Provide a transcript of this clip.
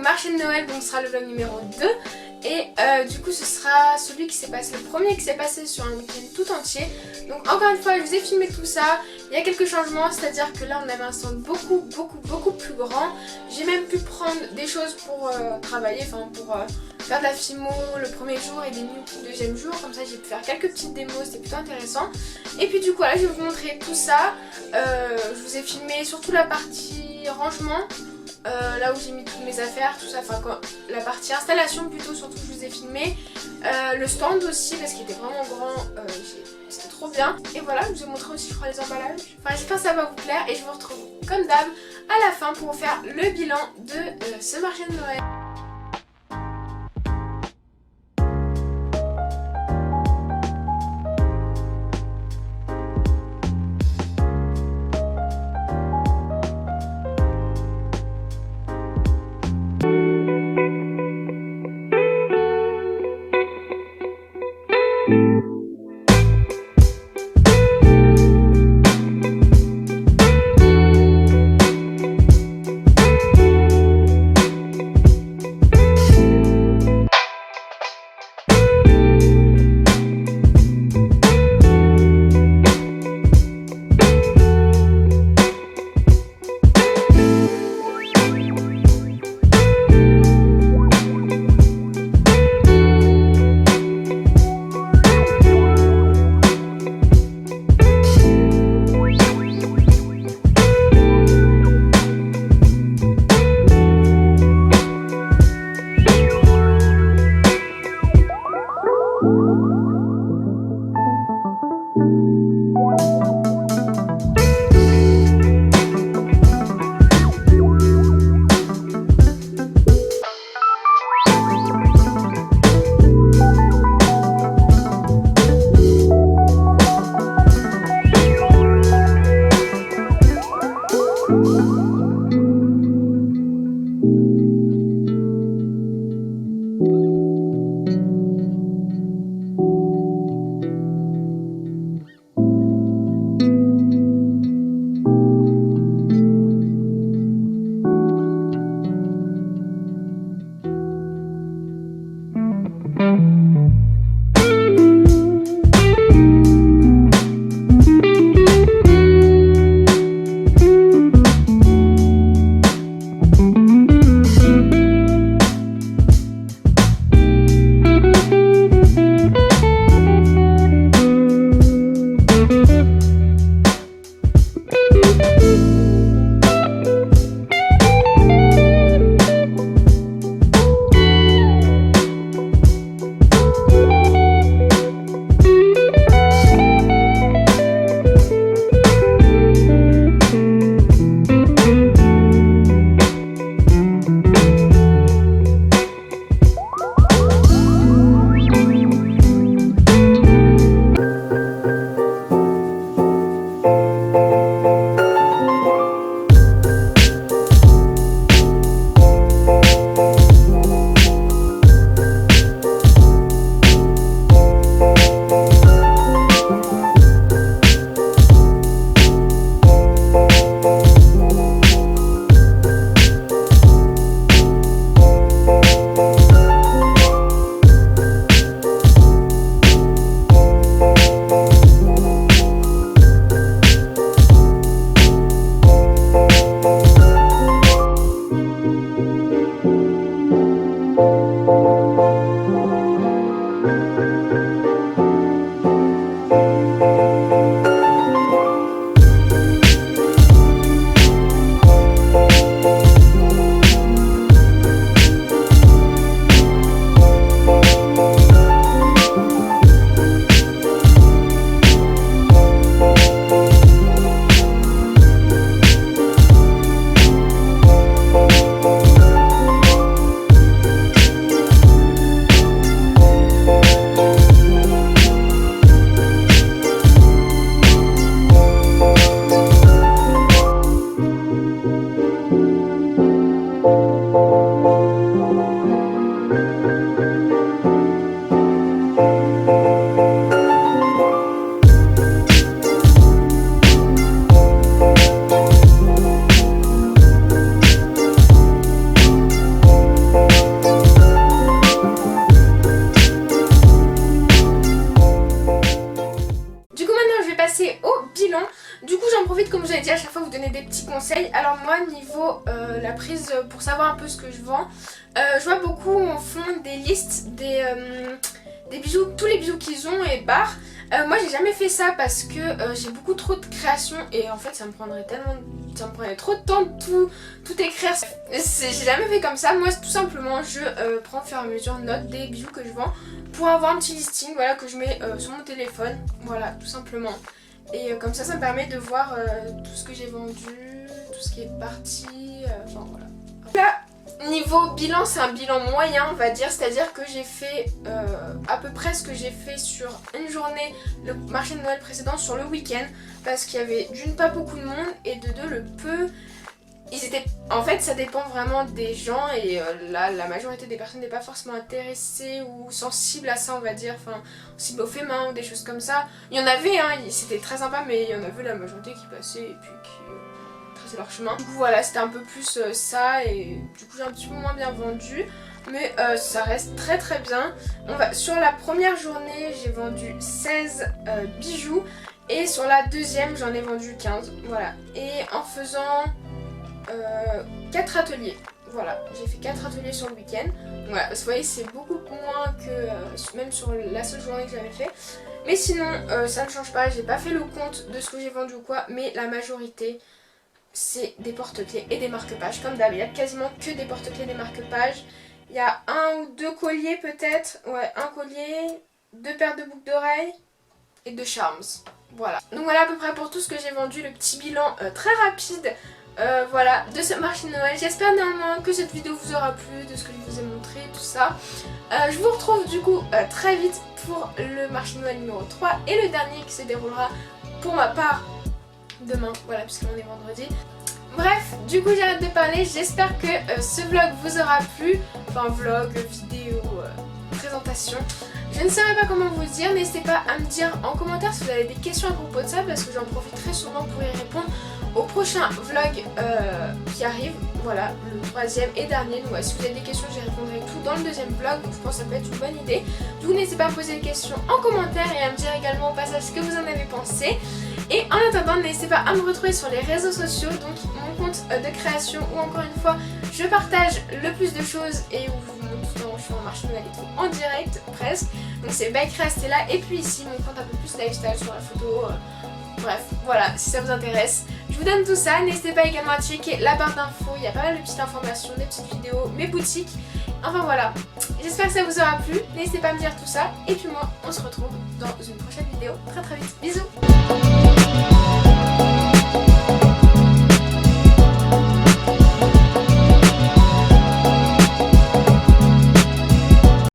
marché de Noël, donc ce sera le vlog numéro 2. Et du coup ce sera celui qui s'est passé, le premier qui s'est passé sur un week-end tout entier. Donc encore une fois je vous ai filmé tout ça. Il y a quelques changements, c'est-à-dire que là on avait un stand beaucoup plus grand. J'ai même pu prendre des choses pour travailler, enfin pour faire de la filmo le premier jour et des nuits le deuxième jour. Comme ça j'ai pu faire quelques petites démos, c'était plutôt intéressant. Et puis du coup là je vais vous montrer tout ça. Je vous ai filmé surtout la partie rangement. Là où j'ai mis toutes mes affaires, tout ça, enfin la partie installation plutôt, surtout je vous ai filmé. Le stand aussi parce qu'il était vraiment grand, c'était trop bien. Et voilà, je vous ai montré aussi je crois les emballages. Enfin j'espère que ça va vous plaire et je vous retrouve comme d'hab à la fin pour vous faire le bilan de ce marché de Noël. conseils. Alors moi niveau la prise pour savoir un peu ce que je vends, je vois beaucoup on font des listes des bijoux, tous les bijoux qu'ils ont et barres. Moi j'ai jamais fait ça parce que j'ai beaucoup trop de créations et en fait ça me prendrait trop de temps de tout écrire. J'ai jamais fait comme ça. Moi tout simplement je prends au fur et à mesure note des bijoux que je vends pour avoir un petit listing, voilà, que je mets sur mon téléphone, voilà, tout simplement. Et comme ça me permet de voir tout ce que j'ai vendu, tout ce qui est parti, enfin voilà. Là, niveau bilan, c'est un bilan moyen on va dire, c'est-à-dire que j'ai fait à peu près ce que j'ai fait sur une journée, le marché de Noël précédent sur le week-end, parce qu'il y avait d'une pas beaucoup de monde et de deux le peu. En fait ça dépend vraiment des gens et là la majorité des personnes n'est pas forcément intéressée ou sensible à ça on va dire, enfin sensible aux faits main ou des choses comme ça. Il y en avait hein, c'était très sympa mais il y en avait la majorité qui passait et puis qui traçaient leur chemin. Du coup voilà c'était un peu plus ça et du coup j'ai un petit peu moins bien vendu. Mais ça reste très très bien. Sur la première journée j'ai vendu 16 bijoux et sur la deuxième j'en ai vendu 15. Voilà. Et en faisant 4 ateliers, voilà, j'ai fait 4 ateliers sur le week-end. Voilà, vous voyez c'est beaucoup moins que même sur la seule journée que j'avais fait. Mais sinon ça ne change pas, j'ai pas fait le compte de ce que j'ai vendu ou quoi, mais la majorité c'est des porte-clés et des marque-pages comme d'hab. Il y a quasiment que des porte-clés et des marque-pages. Il y a un ou deux colliers peut-être, ouais, un collier, 2 paires de boucles d'oreilles et 2 charms. Voilà, donc voilà à peu près pour tout ce que j'ai vendu, le petit bilan très rapide. Voilà, de ce marché de Noël. J'espère néanmoins que cette vidéo vous aura plu, de ce que je vous ai montré, tout ça. Je vous retrouve du coup très vite pour le marché de Noël numéro 3 et le dernier qui se déroulera pour ma part demain, voilà, puisqu'on est vendredi. Bref, du coup j'arrête de parler, j'espère que ce vlog vous aura plu. Enfin vlog, vidéo, présentation. Je ne saurais pas comment vous dire, n'hésitez pas à me dire en commentaire si vous avez des questions à propos de ça parce que j'en profite très souvent pour y répondre au prochain vlog qui arrive, voilà, le 3e et dernier. Donc ouais, si vous avez des questions, j'y répondrai tout dans le 2e vlog, donc je pense que ça peut être une bonne idée. Donc n'hésitez pas à poser des questions en commentaire et à me dire également au passage ce que vous en avez pensé. Et en attendant, n'hésitez pas à me retrouver sur les réseaux sociaux, donc mon compte de création où encore une fois je partage le plus de choses et où je vous montre tout je suis en marché de Noël et tout en direct presque. Donc c'est by Créa Stella et puis ici mon compte un peu plus lifestyle sur la photo. Bref, voilà, si ça vous intéresse. Je vous donne tout ça, n'hésitez pas également à checker la barre d'infos, il y a pas mal de petites informations, des petites vidéos, mes boutiques. Enfin voilà, j'espère que ça vous aura plu, n'hésitez pas à me dire tout ça. Et puis moi, on se retrouve dans une prochaine vidéo très très vite. Bisous.